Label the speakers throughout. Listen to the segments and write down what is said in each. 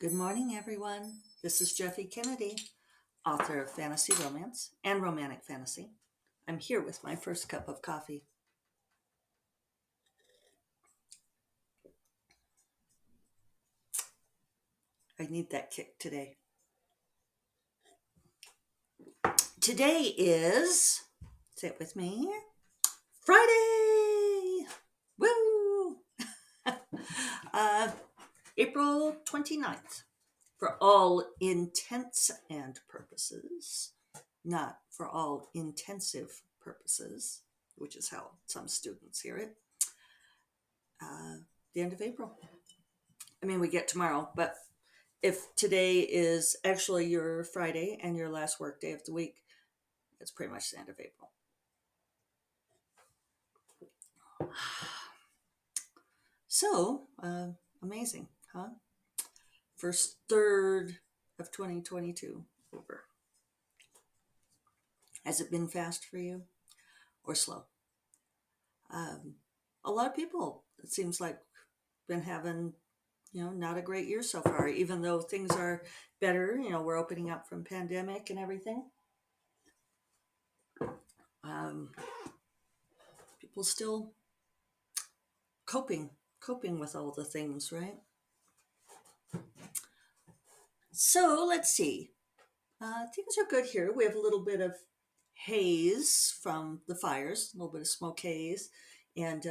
Speaker 1: Good morning, everyone. This is Jeffy Kennedy, author of fantasy romance and romantic fantasy. I'm here with my first cup of coffee. I need that kick today. Today is, say it with me, Friday! Woo! April 29th. For all intents and purposes, not for all intensive purposes, which is how some students hear it. The end of April. I mean, we get tomorrow, but if today is actually your Friday and your last work day of the week, it's pretty much the end of April. So, amazing, huh? First third of 2022 over. Has it been fast for you or slow? A lot of people, it seems like, been having not a great year so far, even though things are better. We're opening up from pandemic and everything. People still coping with all the things, right? So let's see. Things are good here. We have a little bit of haze from the fires, a little bit of smoke haze, and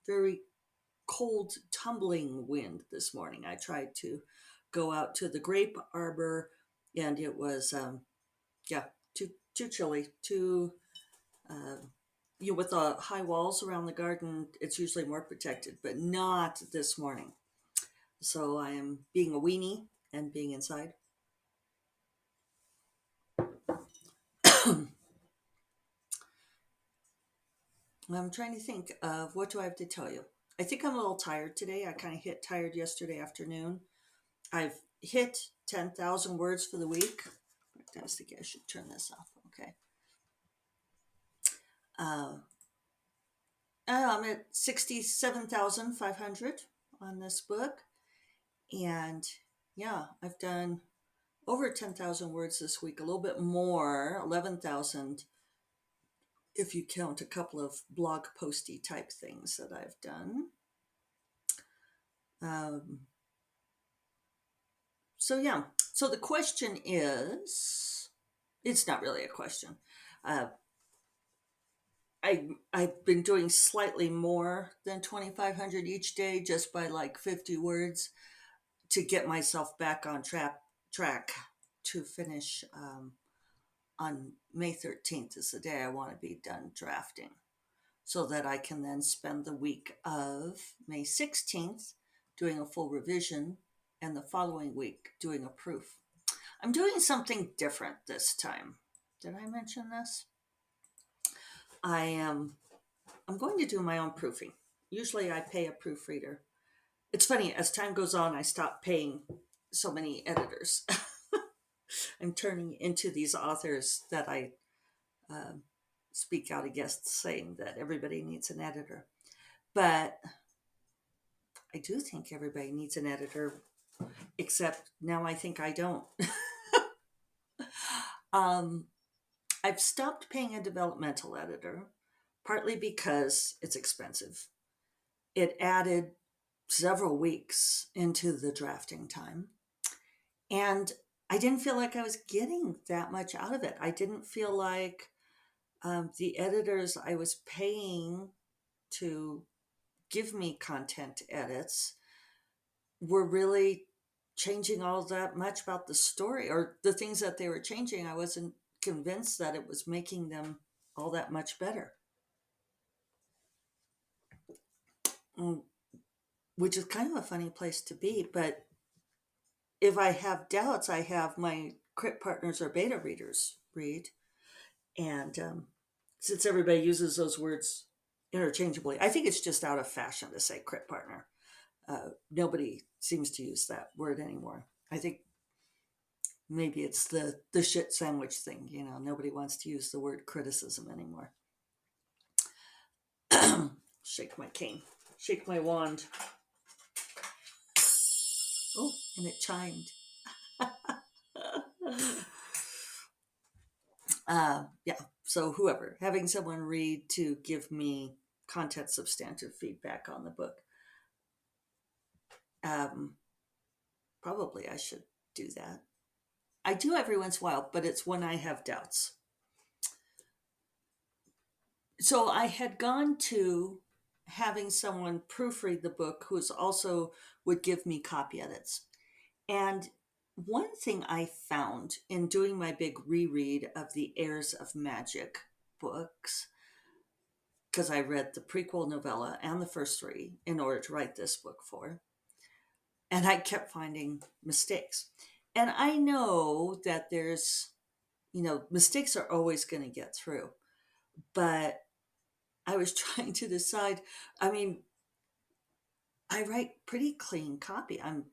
Speaker 1: very cold, tumbling wind this morning. I tried to go out to the grape arbor, and it was too chilly. With the high walls around the garden, it's usually more protected, but not this morning. So I am being a weenie and being inside. I'm trying to think of what do I have to tell you. I think I'm a little tired today. I kind of hit tired yesterday afternoon. I've hit 10,000 words for the week. I was thinking I should turn this off. Okay. I'm at 67,500 on this book. And yeah, I've done over 10,000 words this week, a little bit more, 11,000 if you count a couple of blog posty type things that I've done. So the question is, it's not really a question. I've been doing slightly more than 2,500 each day, just by like 50 words, to get myself back on track to finish on May 13th is the day I want to be done drafting, so that I can then spend the week of May 16th doing a full revision and the following week doing a proof. I'm doing something different this time. Did I mention this? I'm going to do my own proofing. Usually I pay a proofreader. It's funny, as time goes on, I stop paying so many editors. I'm turning into these authors that I speak out against, saying that everybody needs an editor. But I do think everybody needs an editor, except now I think I don't. I've stopped paying a developmental editor, partly because it's expensive. It added several weeks into the drafting time, and I didn't feel like I was getting that much out of it. I didn't feel like the editors I was paying to give me content edits were really changing all that much about the story, or the things that they were changing. I wasn't convinced that it was making them all that much better, which is kind of a funny place to be. But if I have doubts, I have my crit partners or beta readers read. And since everybody uses those words interchangeably, I think it's just out of fashion to say crit partner. Nobody seems to use that word anymore. I think maybe it's the shit sandwich thing. Nobody wants to use the word criticism anymore. Shake my cane. Shake my wand. Oh, and it chimed. Yeah, so whoever, having someone read to give me content substantive feedback on the book. Um, Probably I should do that. I do every once in a while, but it's when I have doubts. So I had gone to having someone proofread the book who's also would give me copy edits. And one thing I found in doing my big reread of the Heirs of Magic books, because I read the prequel novella and the first three in order to write this book for, and I kept finding mistakes. And I know that there's, mistakes are always going to get through, but I was trying to decide. I mean, I write pretty clean copy. I'm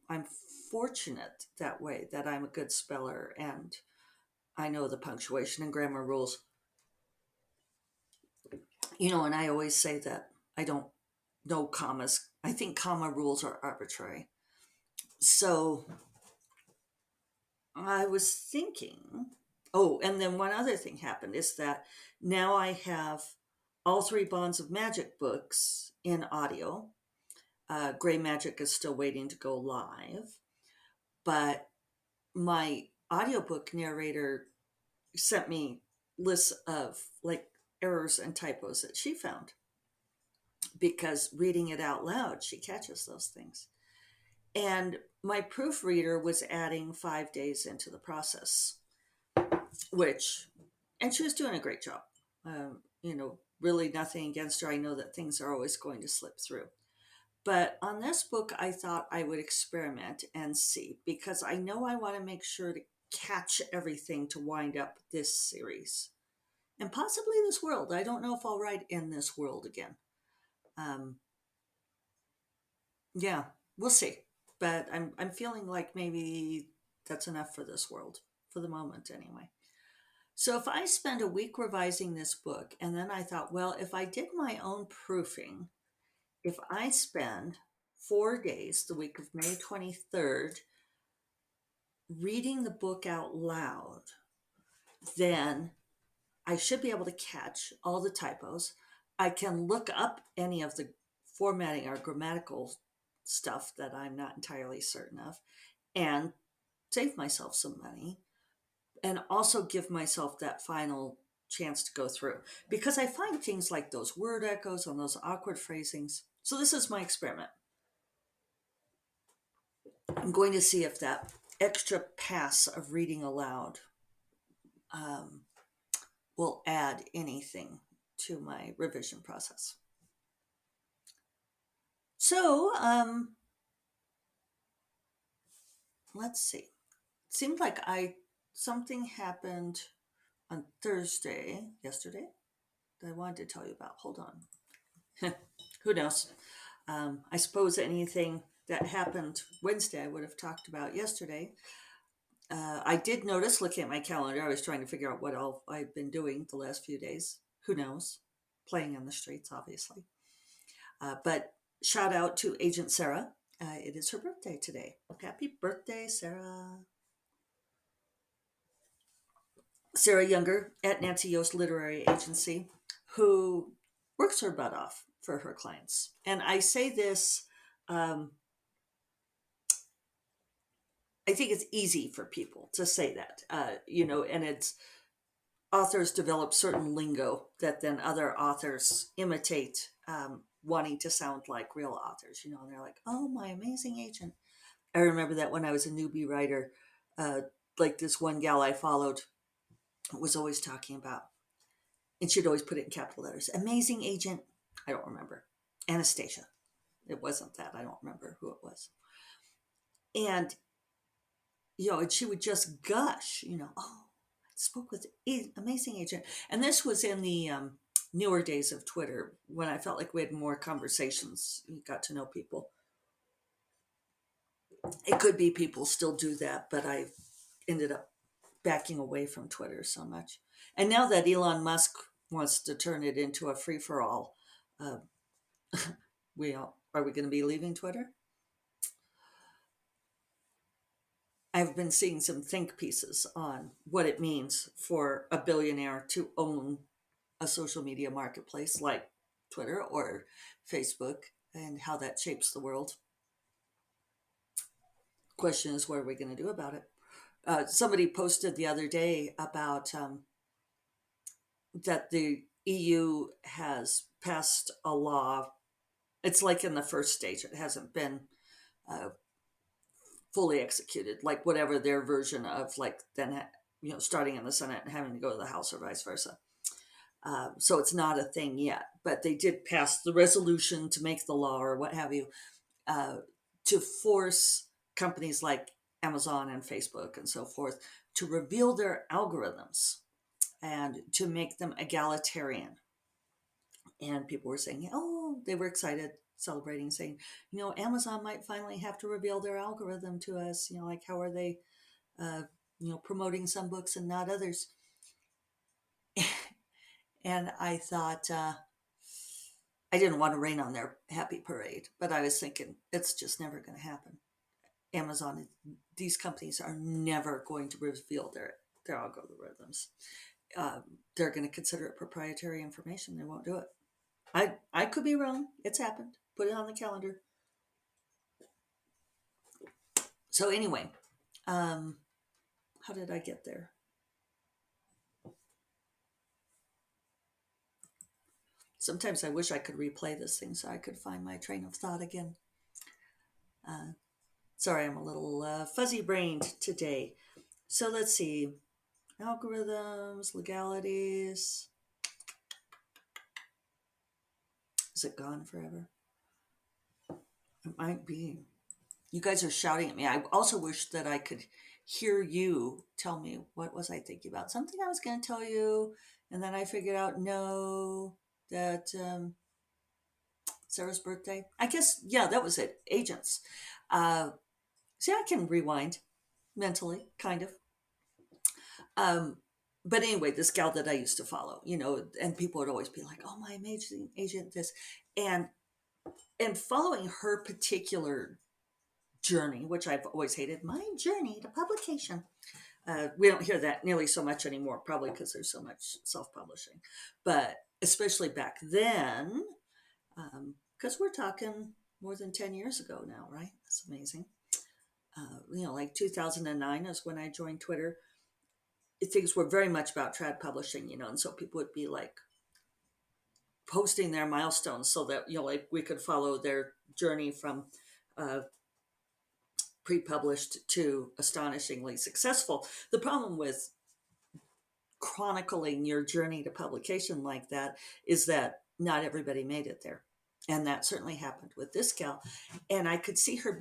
Speaker 1: fortunate that way that I'm a good speller and I know the punctuation and grammar rules. And I always say that I don't know commas. I think comma rules are arbitrary. So I was thinking, oh, and then one other thing happened is that now I have all three Bonds of Magic books in audio. Gray Magic is still waiting to go live, but my audiobook narrator sent me lists of like errors and typos that she found because reading it out loud, she catches those things. And my proofreader was adding 5 days into the process, and she was doing a great job. Really nothing against her. I know that things are always going to slip through. But on this book, I thought I would experiment and see because I know I want to make sure to catch everything to wind up this series and possibly this world. I don't know if I'll write in this world again. Um, yeah, we'll see. But I'm feeling like maybe that's enough for this world for the moment, anyway. So if I spend a week revising this book, and then I thought, well, if I did my own proofing, if I spend 4 days, the week of May 23rd, reading the book out loud, then I should be able to catch all the typos. I can look up any of the formatting or grammatical stuff that I'm not entirely certain of and save myself some money and also give myself that final chance to go through because I find things like those word echoes and those awkward phrasings. So this is my experiment. I'm going to see if that extra pass of reading aloud um, will add anything to my revision process. So let's see. It seemed like something happened on Thursday, yesterday, that I wanted to tell you about. Hold on. Who knows? I suppose anything that happened Wednesday I would have talked about yesterday. I did notice, looking at my calendar, I was trying to figure out what all I've been doing the last few days. Who knows? Playing in the streets, obviously. But shout out to Agent Sarah. It is her birthday today. Happy birthday, Sarah. Sarah Younger at Nancy Yost Literary Agency, who works her butt off for her clients. And I say this, I think it's easy for people to say that, and it's authors develop certain lingo that then other authors imitate, wanting to sound like real authors, and they're like, oh, my amazing agent. I remember that when I was a newbie writer, like this one gal I followed was always talking about, and she'd always put it in capital letters, amazing agent. I don't remember. Anastasia. It wasn't that. I don't remember who it was. And, and she would just gush, oh, I spoke with amazing agent. And this was in the newer days of Twitter when I felt like we had more conversations. You got to know people. It could be people still do that, but I ended up backing away from Twitter so much. And now that Elon Musk wants to turn it into a free-for-all, uh, are we going to be leaving Twitter? I've been seeing some think pieces on what it means for a billionaire to own a social media marketplace like Twitter or Facebook, and how that shapes the world. Question is, what are we going to do about it? Somebody posted the other day about that the EU has passed a law. It's like in the first stage, it hasn't been uh, fully executed, like whatever their version of, like then, starting in the Senate and having to go to the House or vice versa. So it's not a thing yet, but they did pass the resolution to make the law or what have you, uh, to force companies like Amazon and Facebook and so forth to reveal their algorithms and to make them egalitarian. And people were saying, oh, they were excited, celebrating, saying, Amazon might finally have to reveal their algorithm to us. Like, how are they, uh, promoting some books and not others? And I thought, I didn't want to rain on their happy parade, but I was thinking, it's just never going to happen. Amazon, these companies are never going to reveal their algorithms. They're going to consider it proprietary information. They won't do it. I could be wrong. It's happened. Put it on the calendar. So anyway, how did I get there? Sometimes I wish I could replay this thing so I could find my train of thought again. Sorry, I'm a little fuzzy brained today. So let's see. Algorithms, legalities. Is it gone forever? It might be. You guys are shouting at me. I also wish that I could hear you tell me what was I thinking about. Something I was going to tell you, and then I figured out no, that Sarah's birthday. I guess, yeah, that was it. Agents. See, I can rewind mentally, kind of. Um, but anyway, this gal that I used to follow, and people would always be like, "Oh, my amazing agent, this," and following her particular journey, which I've always hated, my journey to publication. We don't hear that nearly so much anymore, probably because there's so much self-publishing, but especially back then, because we're talking more than 10 years ago now, right? That's amazing. Like 2009 is when I joined Twitter. Things were very much about trad publishing, and so people would be like posting their milestones so that, like we could follow their journey from uh, pre-published to astonishingly successful. The problem with chronicling your journey to publication like that is that not everybody made it there. And that certainly happened with this gal. And I could see her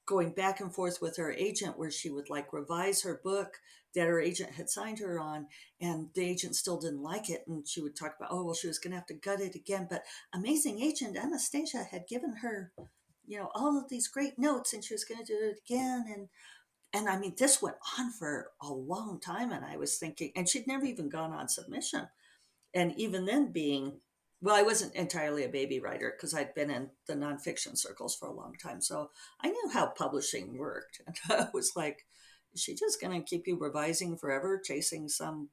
Speaker 1: going back and forth with her agent, where she would like revise her book that her agent had signed her on, and the agent still didn't like it. And she would talk about, oh, well, she was going to have to gut it again. But amazing agent Anastasia had given her, all of these great notes, and she was going to do it again. And I mean, this went on for a long time. And I was thinking, and she'd never even gone on submission. And even then, well, I wasn't entirely a baby writer because I'd been in the nonfiction circles for a long time. So I knew how publishing worked. And I was like, is she just going to keep you revising forever, chasing some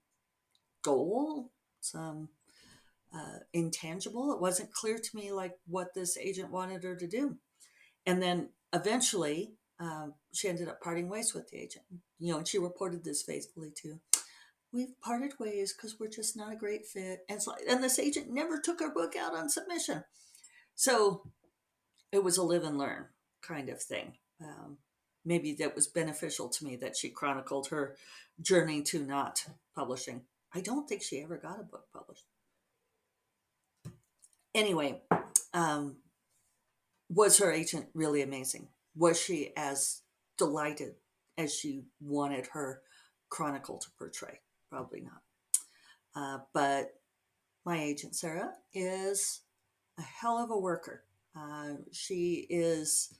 Speaker 1: goal, some intangible? It wasn't clear to me like what this agent wanted her to do. And then eventually, she ended up parting ways with the agent. And she reported this faithfully too. We've parted ways because we're just not a great fit. And this agent never took her book out on submission. So it was a live and learn kind of thing. Maybe that was beneficial to me that she chronicled her journey to not publishing. I don't think she ever got a book published. Anyway, was her agent really amazing? Was she as delighted as she wanted her chronicle to portray? Probably not. But my agent, Sarah, is a hell of a worker. She is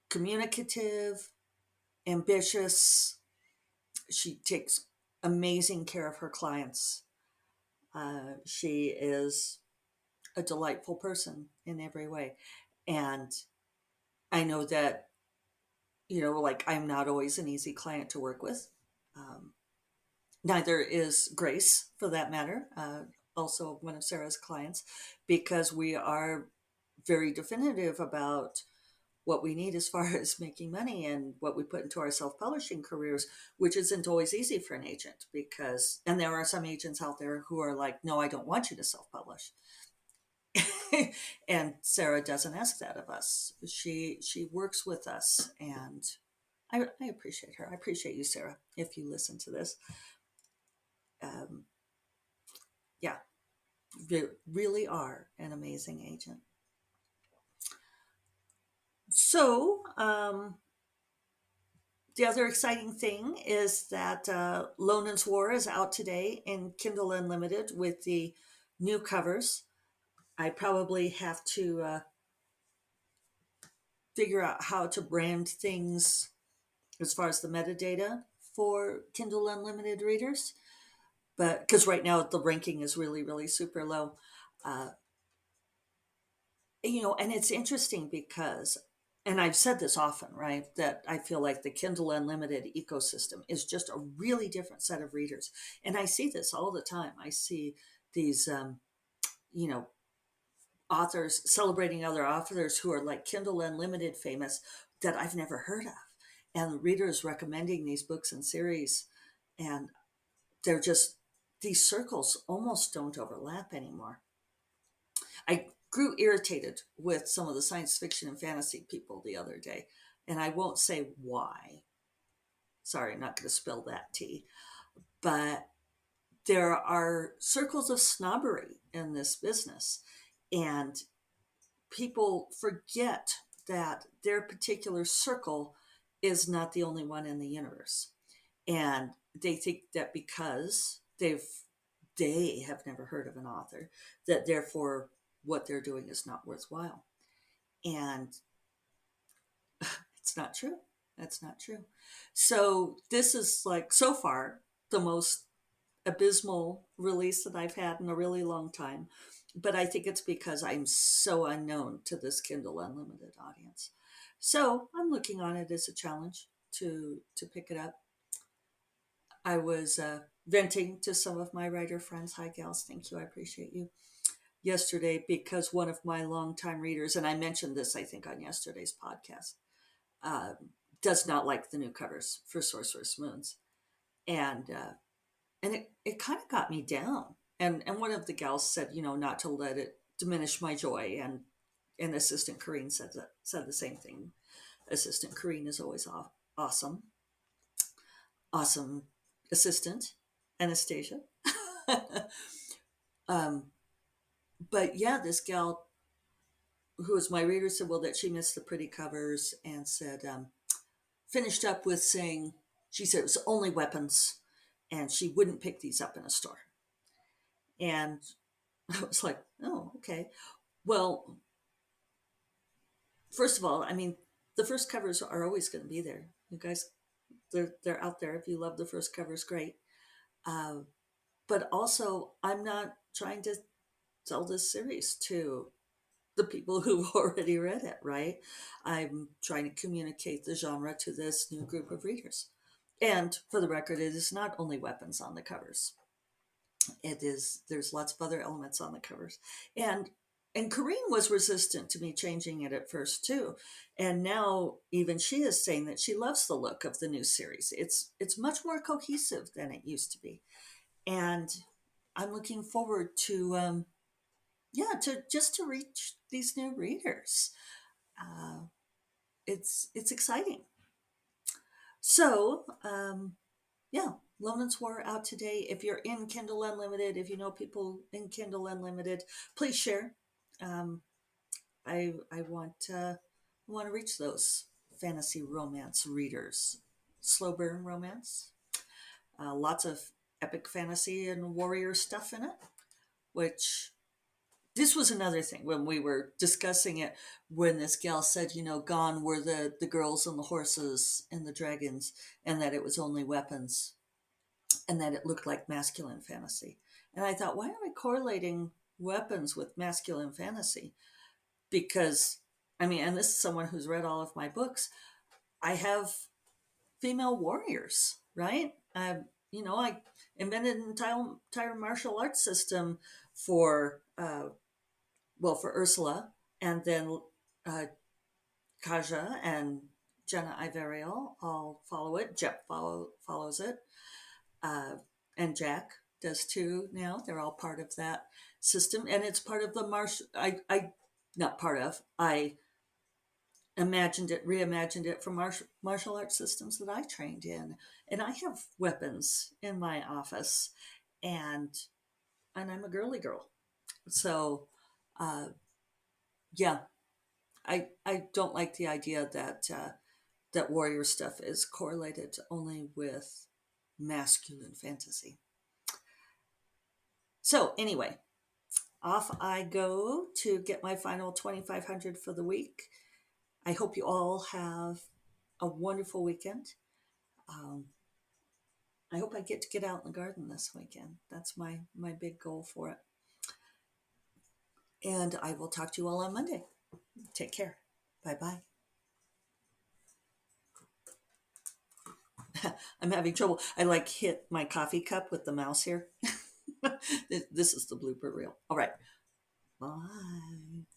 Speaker 1: communicative, ambitious. She takes amazing care of her clients. She is a delightful person in every way. And I know that Like I'm not always an easy client to work with. Um, Neither is Grace, for that matter, also one of Sarah's clients, because we are very definitive about what we need as far as making money and what we put into our self-publishing careers, which isn't always easy for an agent and there are some agents out there who are like, no, I don't want you to self-publish. And Sarah doesn't ask that of us. She works with us, and I appreciate her. I appreciate you, Sarah, if you listen to this. Um, yeah, you really are an amazing agent. So, the other exciting thing is that Lonens War is out today in Kindle Unlimited with the new covers. I probably have to figure out how to brand things as far as the metadata for Kindle Unlimited readers, but because right now the ranking is really, really super low. Uh, and it's interesting because, and I've said this often, right, that I feel like the Kindle Unlimited ecosystem is just a really different set of readers. And I see this all the time. I see these, you know, authors celebrating other authors who are like Kindle Unlimited famous that I've never heard of, and readers recommending these books and series. And they're just, these circles almost don't overlap anymore. I grew irritated with some of the science fiction and fantasy people the other day, and I won't say why. Sorry, I'm not going to spill that tea. But there are circles of snobbery in this business, and people forget that their particular circle is not the only one in the universe. And they think that because they have never heard of an author, that therefore what they're doing is not worthwhile. And it's not true. That's not true. So this is like so far the most abysmal release that I've had in a really long time. But I think it's because I'm so unknown to this Kindle Unlimited audience. So I'm looking on it as a challenge to pick it up. I was venting to some of my writer friends. Hi, gals. Thank you. I appreciate you. Yesterday, because one of my longtime readers, and I mentioned this, I think, on yesterday's podcast, uh, does not like the new covers for Sorcerous Moons. And it kind of got me down. And one of the gals said, not to let it diminish my joy. And Assistant Corrine said the same thing. Assistant Corrine is always awesome, awesome assistant, Anastasia. um, but yeah, this gal who was my reader said, well, that she missed the pretty covers, and said, finished up with saying, she said it was only weapons, and she wouldn't pick these up in a store. And I was like, oh, okay. Well, first of all, I mean, the first covers are always going to be there. You guys, they're out there. If you love the first covers, great. Uh, but also, I'm not trying to sell this series to the people who've already read it, right? I'm trying to communicate the genre to this new group of readers. And for the record, it is not only weapons on the covers. There's lots of other elements on the covers. And Corrine was resistant to me changing it at first too. And now even she is saying that she loves the look of the new series. It's much more cohesive than it used to be. And I'm looking forward to to just to reach these new readers. Uh, it's exciting. So yeah, Lonens War out today. If you're in Kindle Unlimited, if you know people in Kindle Unlimited, please share. Um, I want to reach those fantasy romance readers. Slow burn romance, lots of epic fantasy and warrior stuff in it. Which this was another thing when we were discussing it. When this gal said, gone were the girls and the horses and the dragons, and that it was only weapons, and that it looked like masculine fantasy. And I thought, why are we correlating weapons with masculine fantasy? Because, I mean, and this is someone who's read all of my books. I have female warriors, right? I invented an entire martial arts system for, for Ursula, and then uh, Kaja and Jenna Iveriel all follow it. Jep follows it, uh, and Jack does too. Now they're all part of that system, and it's part of the martial. I not part of. I reimagined it from martial arts systems that I trained in, and I have weapons in my office, and I'm a girly girl, so uh, yeah, I don't like the idea that that warrior stuff is correlated only with masculine fantasy. So anyway, off I go to get my final 2,500 for the week. I hope you all have a wonderful weekend. Um, I hope I get out in the garden this weekend. That's my big goal for it. And I will talk to you all on Monday. Take care. Bye bye. I'm having trouble. I like hit my coffee cup with the mouse here. This is the blooper reel. All right. Bye.